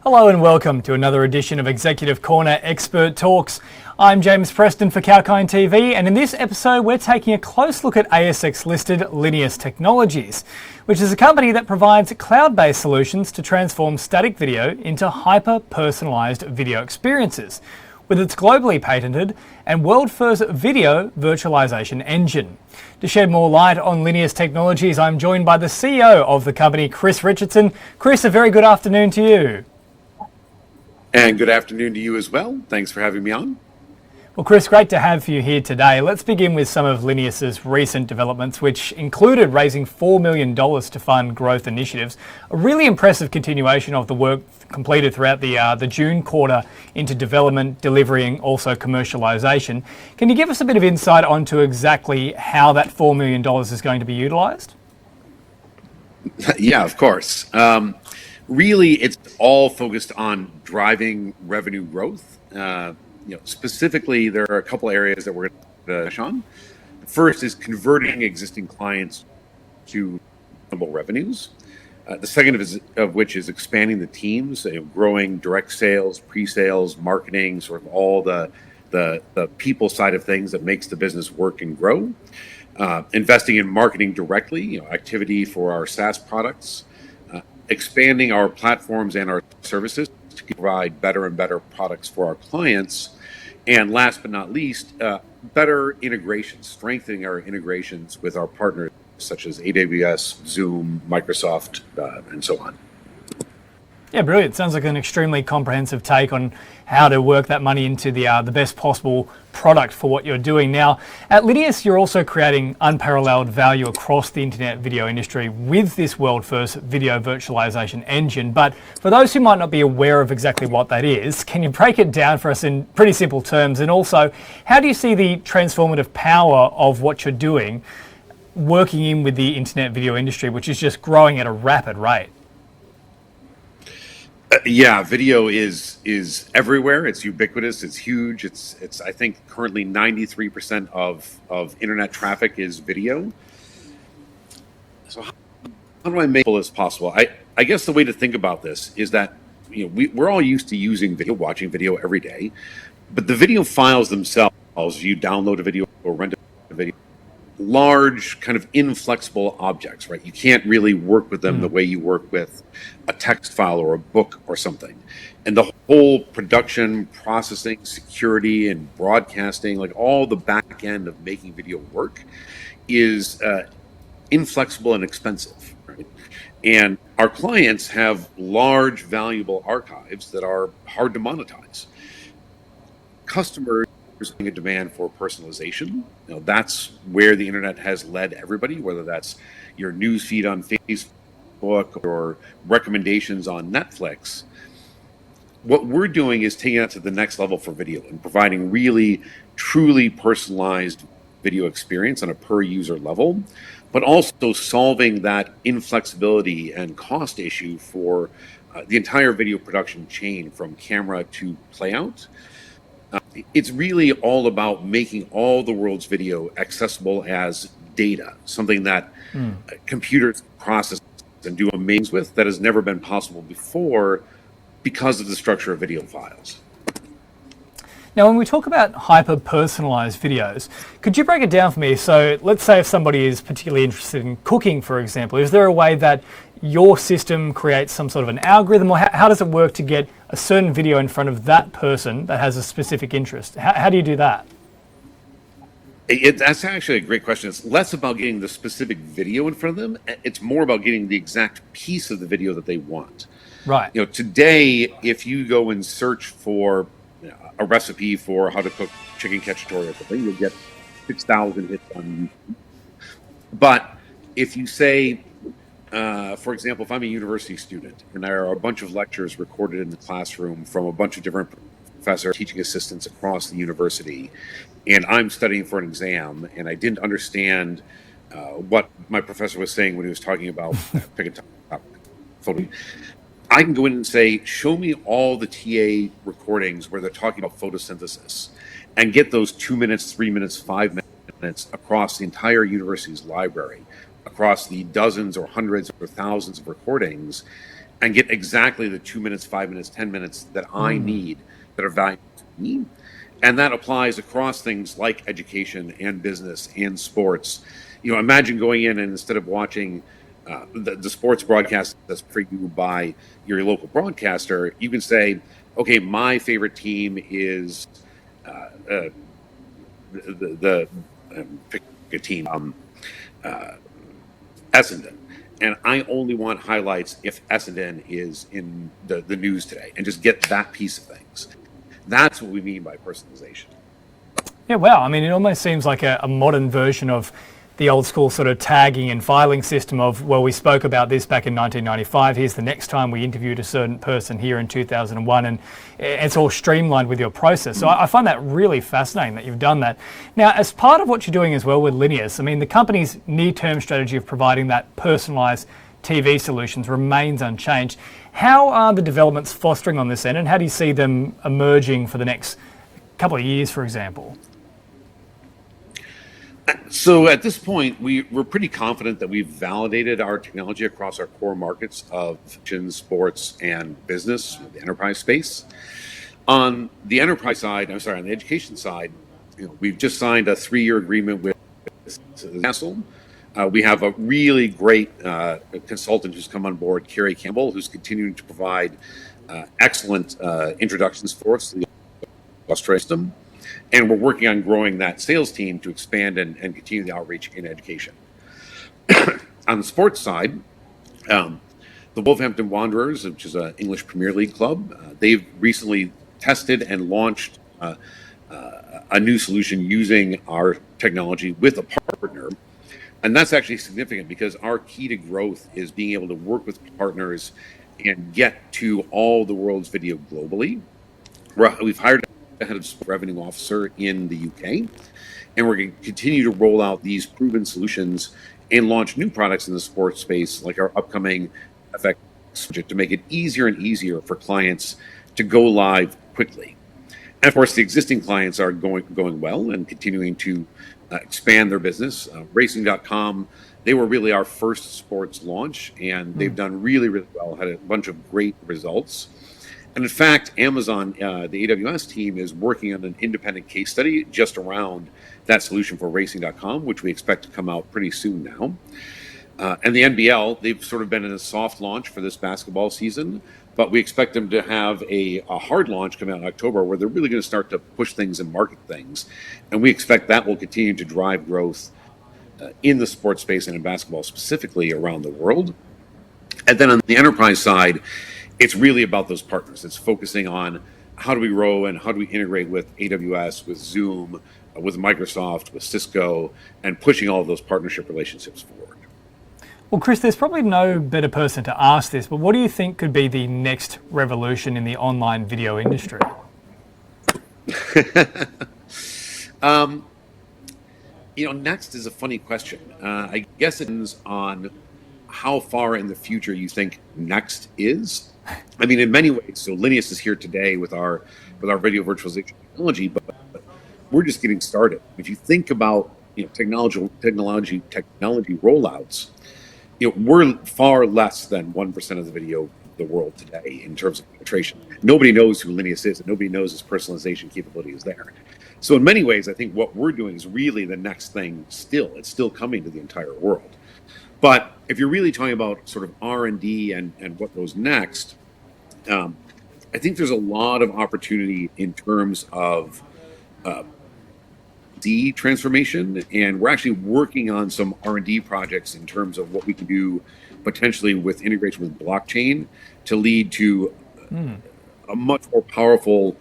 Hello and welcome to another edition of Executive Corner Expert Talks. I'm James Preston for 𝐊𝐚𝐥𝐤𝐧𝐞 TV, and in this episode we're taking a close look at ASX-listed Lineas Technologies, which is a company that provides cloud-based solutions to transform static video into hyper-personalised video experiences, with its globally patented and world-first video virtualization engine. To shed more light on Lineas Technologies, I'm joined by the CEO of the company, Chris Richardson. Chris, a very good afternoon to you. And good afternoon to you as well. Thanks for having me on. Well, Chris, great to have you here today. Let's begin with some of Lineas's recent developments, which included raising $4 million to fund growth initiatives. A really impressive continuation of the work completed throughout the June quarter into development, delivery, and also commercialization. Can you give us a bit of insight onto exactly how that $4 million is going to be utilized? Yeah, of course. Really, it's all focused on driving revenue growth. Specifically, there are a couple areas that we're going to touch on. The first is converting existing clients to revenues. The second of which is expanding the teams, growing direct sales, pre-sales, marketing, sort of all the people side of things that makes the business work and grow. Investing in marketing directly, activity for our SaaS products. Expanding our platforms and our services to provide better and better products for our clients. And last but not least, better integrations, strengthening our integrations with our partners such as AWS, Zoom, Microsoft, and so on. Yeah, brilliant. Sounds like an extremely comprehensive take on how to work that money into the best possible product for what you're doing. Now, at Lineas, you're also creating unparalleled value across the internet video industry with this world-first video virtualization engine. But for those who might not be aware of exactly what that is, can you break it down for us in pretty simple terms? And also, how do you see the transformative power of what you're doing working in with the internet video industry, which is just growing at a rapid rate? Yeah, video is everywhere. It's ubiquitous. It's huge. It's I think currently 93% of internet traffic is video. So how do I make it as possible? I guess the way to think about this is that we're all used to using video, watching video every day, but the video files themselves, you download a video or rent a video, large kind of inflexible objects, right? You can't really work with them the way you work with a text file or a book or something. And the whole production, processing, security, and broadcasting, like all the back end of making video work is inflexible and expensive, right? And our clients have large, valuable archives that are hard to monetize. Customers a demand for personalization. That's where the internet has led everybody, whether that's your news feed on Facebook or recommendations on Netflix. What we're doing is taking that to the next level for video and providing really, truly personalized video experience on a per user level, but also solving that inflexibility and cost issue for the entire video production chain from camera to playout. It's really all about making all the world's video accessible as data, something that computers process and do amazing with that has never been possible before because of the structure of video files. Now, when we talk about hyper-personalized videos, could you break it down for me? So let's say if somebody is particularly interested in cooking, for example, is there a way that your system creates some sort of an algorithm, or how does it work to get a certain video in front of that person that has a specific interest? How do you do that? That's actually a great question. It's less about getting the specific video in front of them. It's more about getting the exact piece of the video that they want. Right. Today, if you go and search for a recipe for how to cook chicken cacciatore or something, you'll get 6,000 hits on YouTube. But if you say, for example, if I'm a university student and there are a bunch of lectures recorded in the classroom from a bunch of different professors, teaching assistants across the university, and I'm studying for an exam and I didn't understand what my professor was saying when he was talking about pick a topic, photo, I can go in and say, show me all the TA recordings where they're talking about photosynthesis and get those 2 minutes, 3 minutes, 5 minutes across the entire university's library, across the dozens or hundreds or thousands of recordings, and get exactly the 2 minutes, 5 minutes, 10 minutes that I need that are valuable to me. And that applies across things like education and business and sports. Imagine going in and instead of watching the sports broadcast that's for you by your local broadcaster, you can say, okay, my favorite team is pick a team, Essendon. And I only want highlights if Essendon is in the news today, and just get that piece of things. That's what we mean by personalization. Yeah, wow. I mean, it almost seems like a modern version of the old school sort of tagging and filing system of, well, we spoke about this back in 1995. Here's the next time we interviewed a certain person here in 2001, and it's all streamlined with your process. So I find that really fascinating that you've done that. Now, as part of what you're doing as well with Lineus, I mean, the company's near-term strategy of providing that personalised TV solutions remains unchanged. How are the developments fostering on this end, and how do you see them emerging for the next couple of years, for example? So at this point, we're pretty confident that we've validated our technology across our core markets of sports and business, the enterprise space. On the enterprise side, on the education side, we've just signed a 3-year agreement with Newcastle. We have a really great consultant who's come on board, Kerry Campbell, who's continuing to provide excellent introductions for us to the Australian system. And we're working on growing that sales team to expand and continue the outreach in education. On the sports side, the Wolverhampton Wanderers, which is an English Premier League club, they've recently tested and launched a new solution using our technology with a partner. And that's actually significant because our key to growth is being able to work with partners and get to all the world's video globally. We've hired a head of revenue officer in the UK, and we're going to continue to roll out these proven solutions and launch new products in the sports space, like our upcoming FX project, to make it easier and easier for clients to go live quickly. And of course, the existing clients are going well and continuing to expand their business. Racing.com, they were really our first sports launch, and they've done really, really well, had a bunch of great results. And in fact, Amazon, the AWS team, is working on an independent case study just around that solution for Racing.com, which we expect to come out pretty soon now. And the NBL, they've sort of been in a soft launch for this basketball season, but we expect them to have a hard launch coming out in October where they're really going to start to push things and market things. And we expect that will continue to drive growth in the sports space and in basketball specifically around the world. And then on the enterprise side, it's really about those partners. It's focusing on how do we grow and how do we integrate with AWS, with Zoom, with Microsoft, with Cisco, and pushing all of those partnership relationships forward. Well, Chris, there's probably no better person to ask this, but what do you think could be the next revolution in the online video industry? Next is a funny question. I guess it depends on how far in the future you think next is. I mean, in many ways, so Lineus is here today with our video virtualization technology, but we're just getting started. If you think about technology rollouts, we're far less than 1% of the video the world today in terms of penetration. Nobody knows who Lineus is, and nobody knows his personalization capability is there. So in many ways, I think what we're doing is really the next thing still. It's still coming to the entire world. But if you're really talking about sort of R&D and what goes next, I think there's a lot of opportunity in terms of D transformation, and we're actually working on some R&D projects in terms of what we can do potentially with integration with blockchain to lead to a much more powerful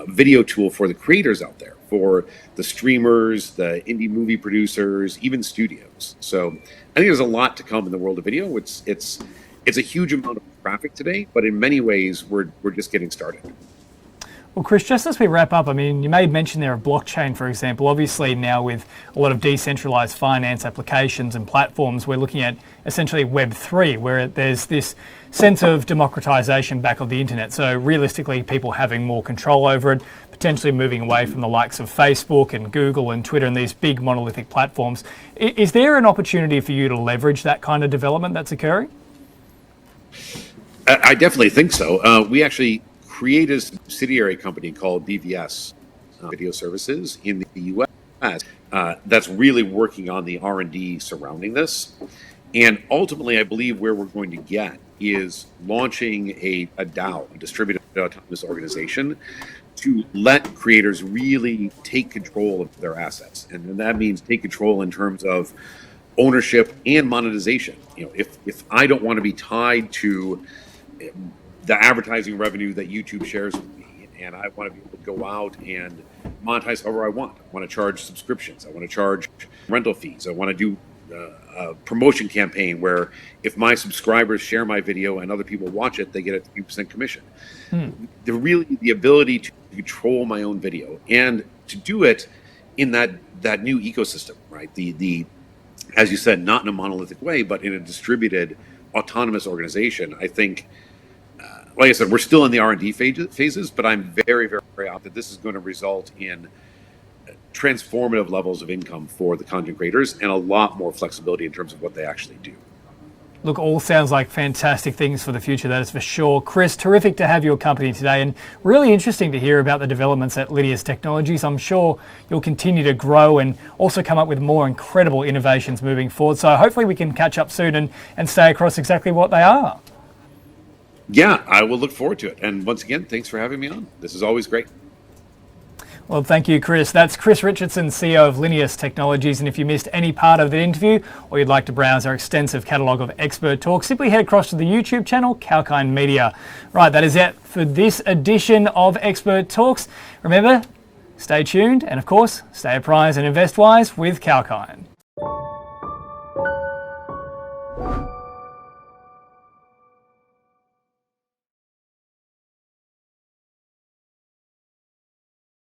video tool for the creators out there, for the streamers, the indie movie producers, even studios. So I think there's a lot to come in the world of video. It's a huge amount of traffic today, but in many ways we're just getting started. Well, Chris, just as we wrap up, I mean, you made mention there of blockchain, for example. Obviously, now with a lot of decentralized finance applications and platforms, we're looking at essentially Web3, where there's this sense of democratization back of the internet. So realistically, people having more control over it, potentially moving away from the likes of Facebook and Google and Twitter and these big monolithic platforms. Is there an opportunity for you to leverage that kind of development that's occurring? I definitely think so. We actually created a subsidiary company called BVS Video Services in the U.S. That's really working on the R&D surrounding this. And ultimately, I believe where we're going to get is launching a DAO, a distributed autonomous organization, to let creators really take control of their assets. And that means take control in terms of ownership and monetization. If I don't want to be tied to the advertising revenue that YouTube shares with me, and I want to be able to go out and monetize however I want. I want to charge subscriptions. I want to charge rental fees. I want to do a promotion campaign where if my subscribers share my video and other people watch it, they get a 3% commission. The ability to control my own video and to do it in that new ecosystem, right? The as you said, not in a monolithic way, but in a distributed autonomous organization. I think, like I said, we're still in the R&D phases, but I'm very, very, very optimistic that this is going to result in transformative levels of income for the content creators and a lot more flexibility in terms of what they actually do. Look, all sounds like fantastic things for the future, that is for sure. Chris, terrific to have your company today, and really interesting to hear about the developments at Lineous Technologies. I'm sure you'll continue to grow and also come up with more incredible innovations moving forward. So hopefully we can catch up soon and stay across exactly what they are. Yeah, I will look forward to it. And once again, thanks for having me on. This is always great. Well, thank you, Chris. That's Chris Richardson, CEO of Lineous Technologies. And if you missed any part of the interview or you'd like to browse our extensive catalogue of expert talks, simply head across to the YouTube channel, 𝐊𝐶𝐞 Media. Right, that is it for this edition of Expert Talks. Remember, stay tuned and, of course, stay apprised and invest wise with 𝐊𝐶𝐞.